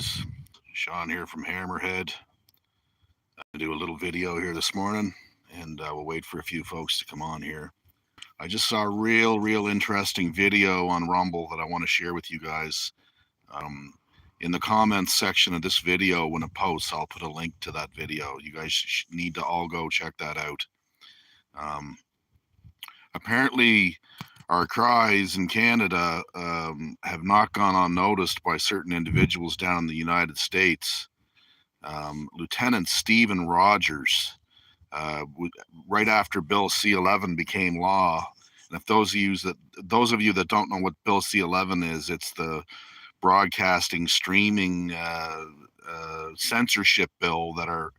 guys. Sean here from Hammerhead. I do a little video here this morning, and we'll wait for a few folks to come on here. I just saw a real interesting video on Rumble that I want to share with you guys. In the comments section of this video, when it posts, I'll put a link to that video. You guys need to all go check that out. Apparently, our cries in Canada have not gone unnoticed by certain individuals down in the United States. Lieutenant Stephen Rogers, right after Bill C-11 became law, and if those of you that don't know what Bill C-11 is, it's the broadcasting, streaming, censorship bill that our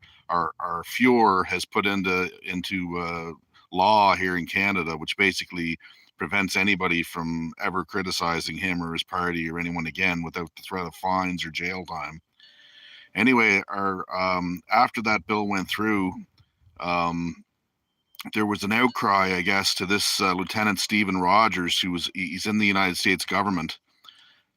Fuhrer has put into law here in Canada, which basically prevents anybody from ever criticizing him or his party or anyone again without the threat of fines or jail time. Anyway, after that bill went through, there was an outcry, I guess, to this Lieutenant Stephen Rogers, he's in the United States government.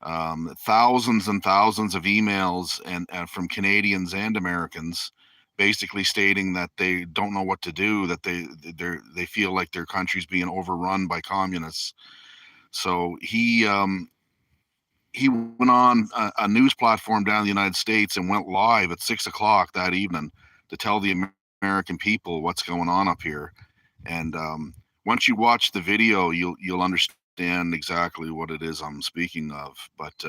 Thousands and thousands of emails and from Canadians and Americans, basically stating that they don't know what to do, that they feel like their country's being overrun by communists. So he went on a news platform down in the United States and went live at 6 o'clock that evening to tell the American people what's going on up here. And once you watch the video, you'll understand exactly what it is I'm speaking of. But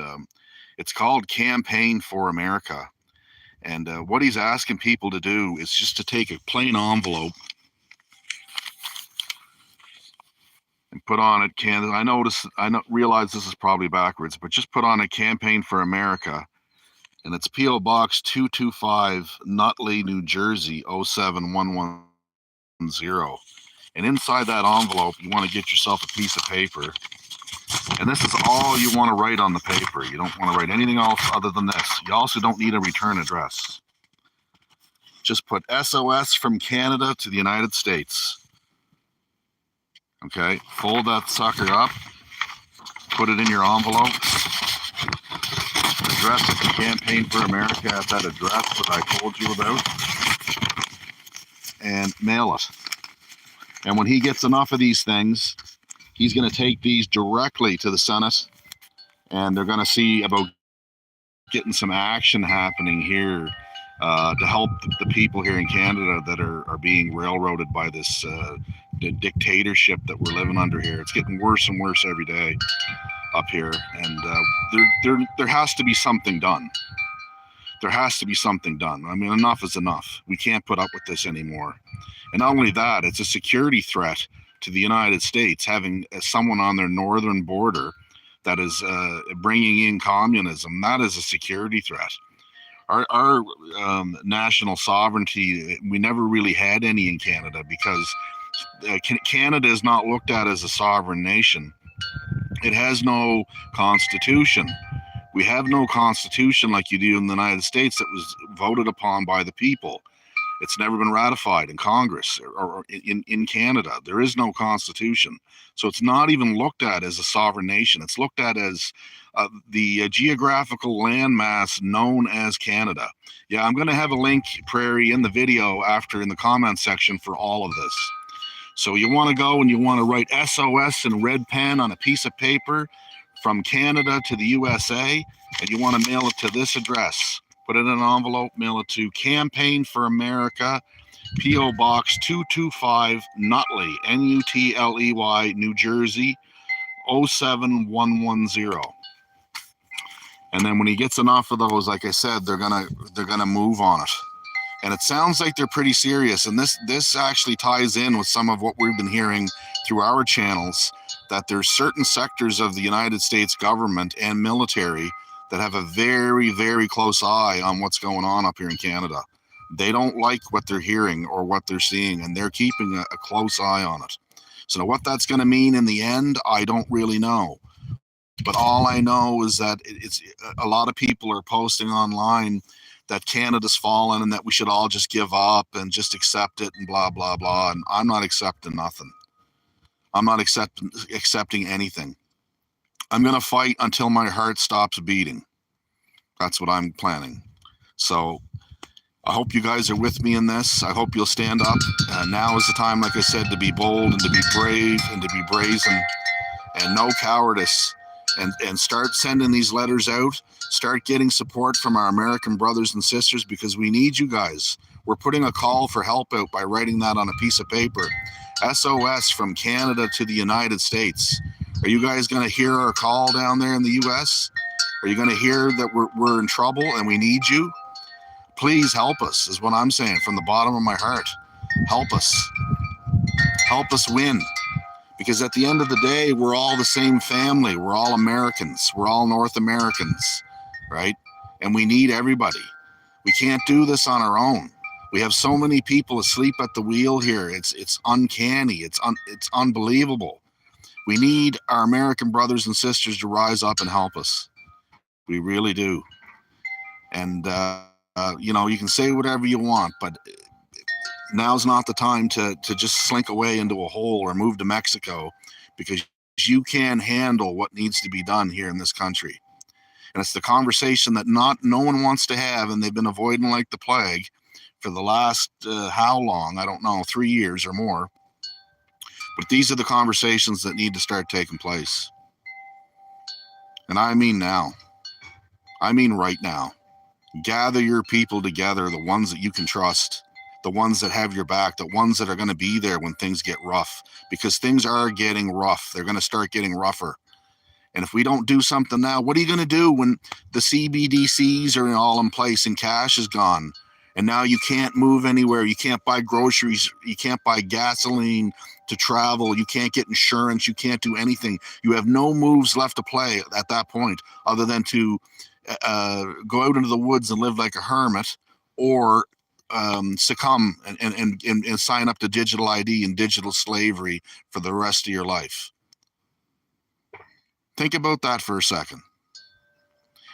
it's called Campaign for America. And what he's asking people to do is just to take a plain envelope and put on it Canada. I realize this is probably backwards, but just put on a Campaign for America. And it's P.O. Box 225, Nutley, New Jersey, 07110. And inside that envelope, you want to get yourself a piece of paper. And this is all you want to write on the paper. You don't want to write anything else other than this. You also don't need a return address. Just put SOS from Canada to the United States. Okay, fold that sucker up, put it in your envelope, address it to Campaign for America at that address that I told you about, and mail it. And when he gets enough of these things, he's going to take these directly to the Senate, and they're going to see about getting some action happening here to help the people here in Canada that are being railroaded by this dictatorship that we're living under here. It's getting worse and worse every day up here, and there has to be something done. There has to be something done. I mean, enough is enough. We can't put up with this anymore. And not only that, it's a security threat to the United States, having someone on their northern border that is bringing in communism. That is a security threat. Our national sovereignty, we never really had any in Canada, because Canada is not looked at as a sovereign nation. It has no constitution. We have no constitution like you do in the United States that was voted upon by the people. It's never been ratified in Congress or in Canada. There is no constitution. So it's not even looked at as a sovereign nation. It's looked at as the geographical landmass known as Canada. Yeah, I'm going to have a link, Prairie, in the video after in the comment section for all of this. So you want to go and you want to write SOS in red pen on a piece of paper from Canada to the USA, and you want to mail it to this address. Put it in an envelope, mail it to Campaign for America, P.O. Box 225, Nutley, Nutley, New Jersey, 07110. And then when he gets enough of those, like I said, they're gonna move on it. And it sounds like they're pretty serious. And this actually ties in with some of what we've been hearing through our channels, that there's certain sectors of the United States government and military that have a very, very close eye on what's going on up here in Canada. They don't like what they're hearing or what they're seeing, and they're keeping a close eye on it. So what that's going to mean in the end, I don't really know. But all I know is that it's a lot of people are posting online that Canada's fallen and that we should all just give up and just accept it and blah, blah, blah. And I'm not accepting nothing. I'm not accepting anything. I'm going to fight until my heart stops beating. That's what I'm planning. So I hope you guys are with me in this. I hope you'll stand up. Now is the time, like I said, to be bold and to be brave and to be brazen and no cowardice, and start sending these letters out. Start getting support from our American brothers and sisters, because we need you guys. We're putting a call for help out by writing that on a piece of paper. SOS from Canada to the United States. Are you guys going to hear our call down there in the US? Are you going to hear that we're in trouble and we need you? Please help us, is what I'm saying from the bottom of my heart. Help us. Help us win. Because at the end of the day, we're all the same family. We're all Americans. We're all North Americans, right? And we need everybody. We can't do this on our own. We have so many people asleep at the wheel here. It's uncanny. It's unbelievable. We need our American brothers and sisters to rise up and help us. We really do. And, you can say whatever you want, but now's not the time to just slink away into a hole or move to Mexico, because you can't handle what needs to be done here in this country. And it's the conversation that no one wants to have, and they've been avoiding like the plague for the last, how long? I don't know, 3 years or more. But these are the conversations that need to start taking place. And I mean now. I mean right now. Gather your people together, the ones that you can trust, the ones that have your back, the ones that are going to be there when things get rough, because things are getting rough. They're going to start getting rougher. And if we don't do something now, what are you going to do when the CBDCs are all in place and cash is gone? And now you can't move anywhere. You can't buy groceries. You can't buy gasoline to travel. You can't get insurance. You can't do anything. You have no moves left to play at that point, other than to go out into the woods and live like a hermit, or succumb and sign up to digital ID and digital slavery for the rest of your life. Think about that for a second.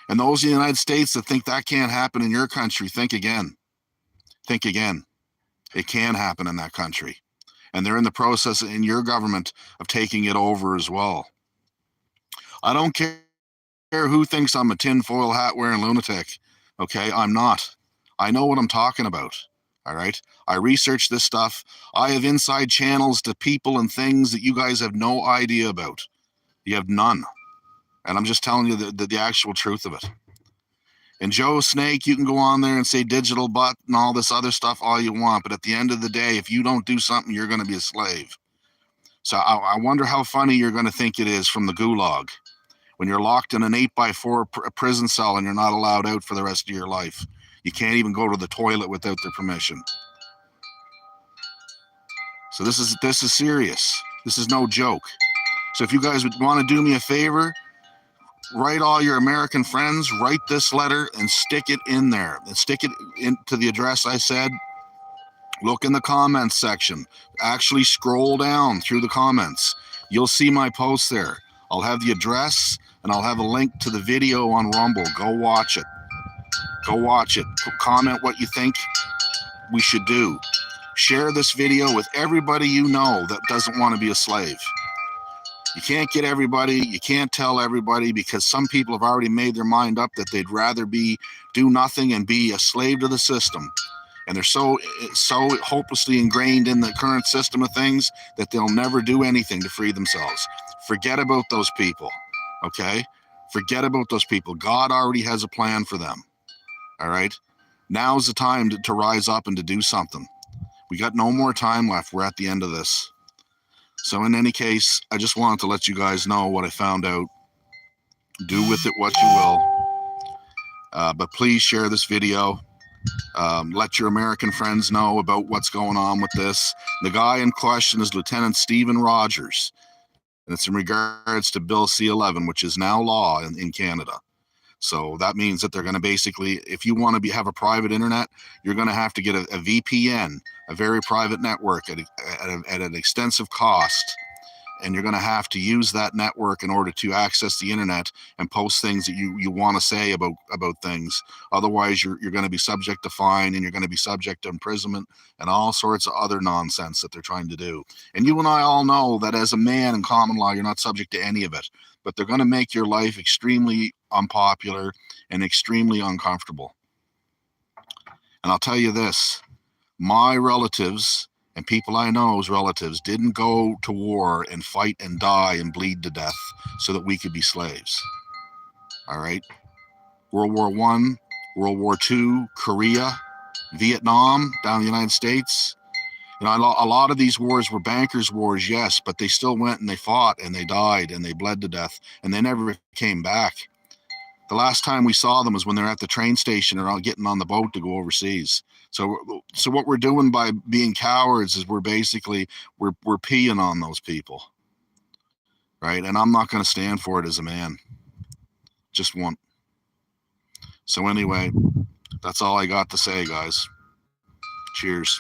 And those in the United States that think that can't happen in your country, think again. Think again. It can happen in that country. And they're in the process in your government of taking it over as well. I don't care who thinks I'm a tinfoil hat wearing lunatic. Okay, I'm not. I know what I'm talking about. All right. I research this stuff. I have inside channels to people and things that you guys have no idea about. You have none. And I'm just telling you the actual truth of it. And Joe Snake, you can go on there and say digital butt and all this other stuff all you want. But at the end of the day, if you don't do something, you're going to be a slave. So I wonder how funny you're going to think it is from the gulag when you're locked in an 8x4 prison cell and you're not allowed out for the rest of your life. You can't even go to the toilet without their permission. So this is serious. This is no joke. So if you guys would want to do me a favor, write all your American friends, write this letter and stick it in there. And stick it into the address I said. Look in the comments section. Actually scroll down through the comments. You'll see my post there. I'll have the address and I'll have a link to the video on Rumble. Go watch it. Go watch it. Comment what you think we should do. Share this video with everybody you know that doesn't want to be a slave. You can't get everybody, you can't tell everybody, because some people have already made their mind up that they'd rather do nothing and be a slave to the system. And they're so hopelessly ingrained in the current system of things that they'll never do anything to free themselves. Forget about those people, okay? Forget about those people. God already has a plan for them, all right? Now's the time to rise up and to do something. We got no more time left. We're at the end of this. So in any case, I just wanted to let you guys know what I found out. Do with it what you will. But please share this video. Let your American friends know about what's going on with this. The guy in question is Lieutenant Stephen Rogers. And it's in regards to Bill C-11, which is now law in Canada. So that means that they're going to basically, if you want to have a private internet, you're going to have to get a VPN, a very private network at an extensive cost. And you're going to have to use that network in order to access the internet and post things that you want to say about things. Otherwise, you're going to be subject to fine, and you're going to be subject to imprisonment and all sorts of other nonsense that they're trying to do. And you and I all know that as a man in common law, you're not subject to any of it. but they're going to make your life extremely unpopular and extremely uncomfortable. And I'll tell you this, my relatives and people I know's relatives didn't go to war and fight and die and bleed to death so that we could be slaves. All right. World War I, World War II, Korea, Vietnam, down in the United States. You know, a lot of these wars were bankers' wars, yes, but they still went and they fought and they died and they bled to death and they never came back. The last time we saw them was when they're at the train station or getting on the boat to go overseas. So what we're doing by being cowards is we're peeing on those people, right? And I'm not going to stand for it as a man. Just won't. So anyway, that's all I got to say, guys. Cheers.